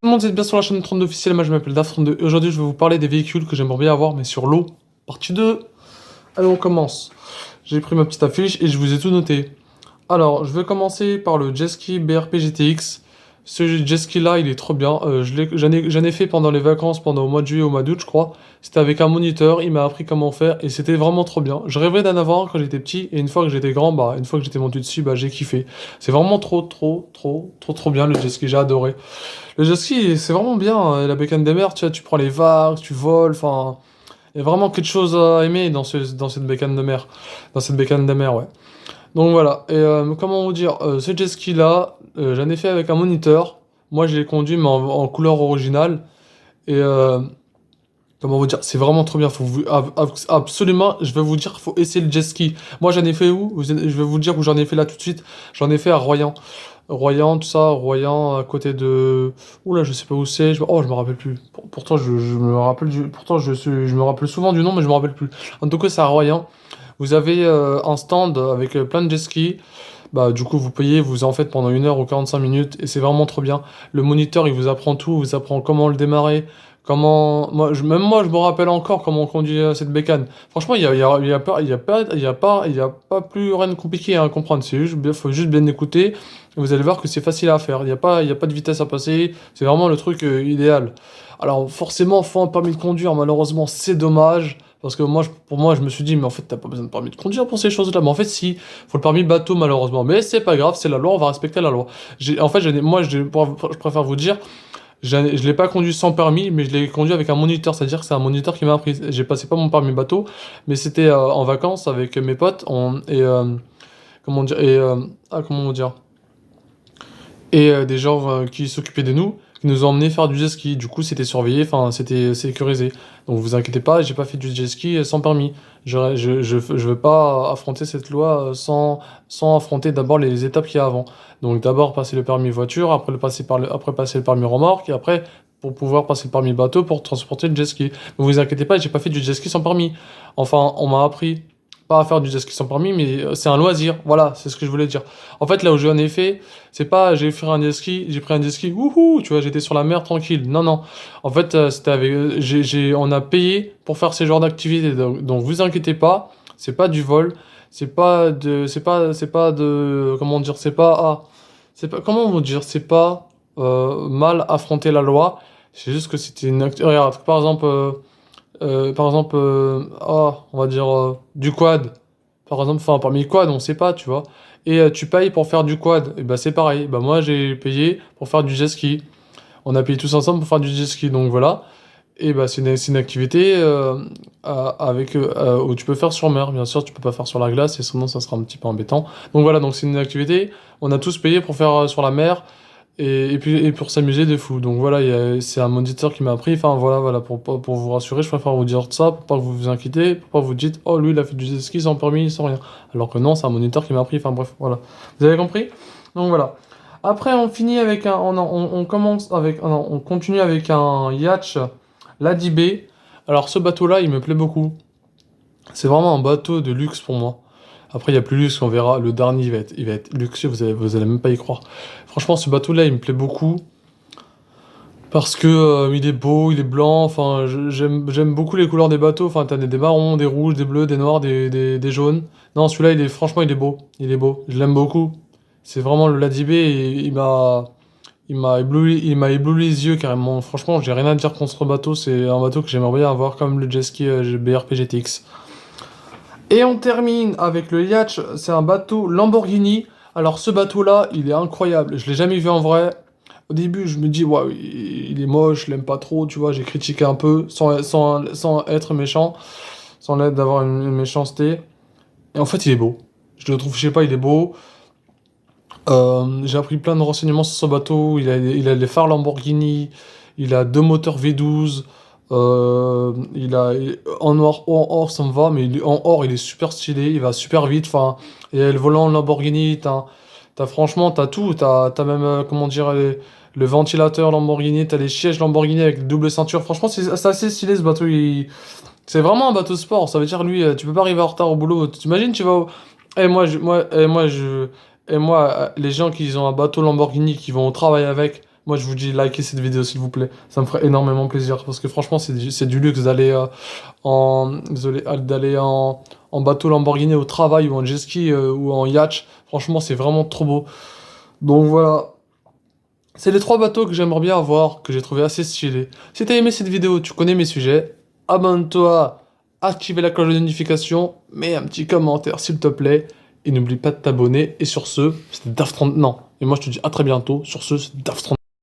Tout le monde, vous êtes bien sur la chaîne 32 officielle, moi je m'appelle DAF32. Aujourd'hui je vais vous parler des véhicules que j'aimerais bien avoir, mais sur l'eau. Partie 2. Allez, on commence. J'ai pris ma petite affiche et je vous ai tout noté. Alors, je vais commencer par le jet ski BRP GTX. Ce jet ski là, il est trop bien. J'en ai fait pendant les vacances, pendant au mois de juillet, au mois d'août, je crois. C'était avec un moniteur, il m'a appris comment faire et c'était vraiment trop bien. Je rêvais d'en avoir un quand j'étais petit et une fois que j'étais grand, bah, une fois que j'étais monté dessus, bah, j'ai kiffé. C'est vraiment trop bien le jet ski, j'ai adoré. Le jet ski, c'est vraiment bien, la bécane des mers, tu vois, tu prends les vagues, tu voles, enfin, il y a vraiment quelque chose à aimer dans cette bécane de mer, dans cette bécane de mer, ouais. Donc voilà, et comment vous dire, ce jet ski là, j'en ai fait avec un moniteur. Moi, je l'ai conduit, mais en couleur originale. Et comment vous dire, c'est vraiment trop bien. Absolument, je vais vous dire, faut essayer le jet ski. Moi, j'en ai fait où? Je vais vous dire où j'en ai fait là tout de suite. J'en ai fait à Royan. Royan, tout ça, Royan, à côté de. Oula, je sais pas où c'est. Oh, je me rappelle plus. Pourtant, je me rappelle Pourtant, je me rappelle souvent du nom, mais je me rappelle plus. En tout cas, c'est à Royan. Vous avez un stand avec plein de jet skis. Bah, du coup, vous payez, vous en faites pendant 1 heure ou 45 minutes et c'est vraiment trop bien. Le moniteur, il vous apprend tout, il vous apprend comment le démarrer, comment. Même moi, je me rappelle encore comment on conduit cette bécane. Franchement, il y a pas plus rien de compliqué à comprendre. Faut juste bien écouter et vous allez voir que c'est facile à faire. Il y a pas de vitesse à passer. C'est vraiment le truc idéal. Alors, forcément, faut un permis de conduire. Malheureusement, c'est dommage. Parce que pour moi, je me suis dit, mais en fait, t'as pas besoin de permis de conduire pour ces choses-là. Mais en fait, si, faut le permis bateau, malheureusement. Mais c'est pas grave, c'est la loi, on va respecter la loi. En fait, je préfère vous dire, je l'ai pas conduit sans permis, mais je l'ai conduit avec un moniteur. C'est-à-dire que c'est un moniteur qui m'a appris. J'ai passé pas mon permis bateau, mais c'était en vacances avec mes potes. Comment dire, comment dire, et des gens qui s'occupaient de nous, qui nous ont emmenés faire du jet ski. Du coup, c'était surveillé, enfin, c'était sécurisé. Donc, vous inquiétez pas, j'ai pas fait du jet ski sans permis. Je veux pas affronter cette loi sans affronter d'abord les étapes qu'il y a avant. Donc, d'abord passer le permis voiture, après passer le permis remorque, et après pour pouvoir passer le permis bateau pour transporter le jet ski. Mais vous inquiétez pas, j'ai pas fait du jet ski sans permis. Enfin, on m'a appris pas à faire du jet ski sans permis, mais c'est un loisir. Voilà, c'est ce que je voulais dire. En fait, là où j'en ai fait, c'est pas j'ai fait un jet ski, j'ai pris un jet ski, wouhou, tu vois, j'étais sur la mer tranquille. Non, non. En fait, c'était avec, on a payé pour faire ces genres d'activités. Donc, vous inquiétez pas, c'est pas du vol, c'est pas de, comment dire, c'est pas, comment vous dire, c'est pas mal affronter la loi. C'est juste que c'était une regarde, on va dire du quad. Par exemple, enfin, parmi quad, on sait pas, tu vois. Et tu payes pour faire du quad. Et bah, c'est pareil. Bah, moi, j'ai payé pour faire du jet ski. On a payé tous ensemble pour faire du jet ski, donc voilà. Et bah, c'est une activité où tu peux faire sur mer. Bien sûr, tu peux pas faire sur la glace, et sinon, ça sera un petit peu embêtant. Donc voilà, donc c'est une activité. On a tous payé pour faire sur la mer. Et pour s'amuser de fou. Donc voilà, c'est un moniteur qui m'a appris. Enfin voilà, pour vous rassurer, je préfère vous dire ça, pour pas que vous vous inquiétez, pour pas que vous dites, oh lui il a fait du jet ski sans permis, sans rien. Alors que non, c'est un moniteur qui m'a appris. Enfin bref, voilà. Vous avez compris? Donc voilà. Après, on finit avec on commence avec, non, on continue avec un yacht Ladibé. Alors ce bateau-là, il me plaît beaucoup. C'est vraiment un bateau de luxe pour moi. Après, il y a plus luxe, on verra. Le dernier, il va être luxueux, vous allez même pas y croire. Franchement, ce bateau-là, il me plaît beaucoup. Parce que il est beau, il est blanc. Enfin, j'aime beaucoup les couleurs des bateaux. Enfin, t'as des marrons, des rouges, des bleus, des noirs, des jaunes. Non, celui-là, franchement, il est beau. Il est beau. Je l'aime beaucoup. C'est vraiment le Ladibé. Et il m'a ébloui les yeux carrément. Franchement, j'ai rien à dire contre ce bateau. C'est un bateau que j'aimerais bien avoir comme le jet ski BRP GTX. Et on termine avec le yacht, c'est un bateau Lamborghini. Alors ce bateau-là, il est incroyable. Je l'ai jamais vu en vrai. Au début, je me dis, ouais, il est moche, je l'aime pas trop, tu vois, j'ai critiqué un peu, sans être méchant, sans l'aide d'avoir une méchanceté. Et en fait, il est beau. Je le trouve, je sais pas, il est beau. J'ai appris plein de renseignements sur ce bateau. Il a les phares Lamborghini, il a deux moteurs V12. En noir ou en or, ça me va, mais en or, il est super stylé, il va super vite. Enfin, il y a le volant Lamborghini, franchement, t'as tout. T'as même, comment dire, le ventilateur Lamborghini, t'as les sièges Lamborghini avec double ceinture. Franchement, c'est assez stylé ce bateau. C'est vraiment un bateau sport. Ça veut dire, lui, tu peux pas arriver en retard au boulot. T'imagines, tu vas au. Et moi, les gens qui ont un bateau Lamborghini qui vont au travail avec. moi je vous dis likez cette vidéo s'il vous plaît. Ça me ferait énormément plaisir parce que franchement c'est du luxe d'aller en bateau Lamborghini au travail ou en jet ski ou en yacht. Franchement c'est vraiment trop beau. Donc voilà. C'est les trois bateaux que j'aimerais bien avoir, que j'ai trouvé assez stylés. Si t'as aimé cette vidéo, tu connais mes sujets, abonne-toi, active la cloche de notification, mets un petit commentaire s'il te plaît, et n'oublie pas de t'abonner. Et sur ce, c'était Daf30. Non, et moi je te dis à très bientôt. Sur ce, c'est Daf30.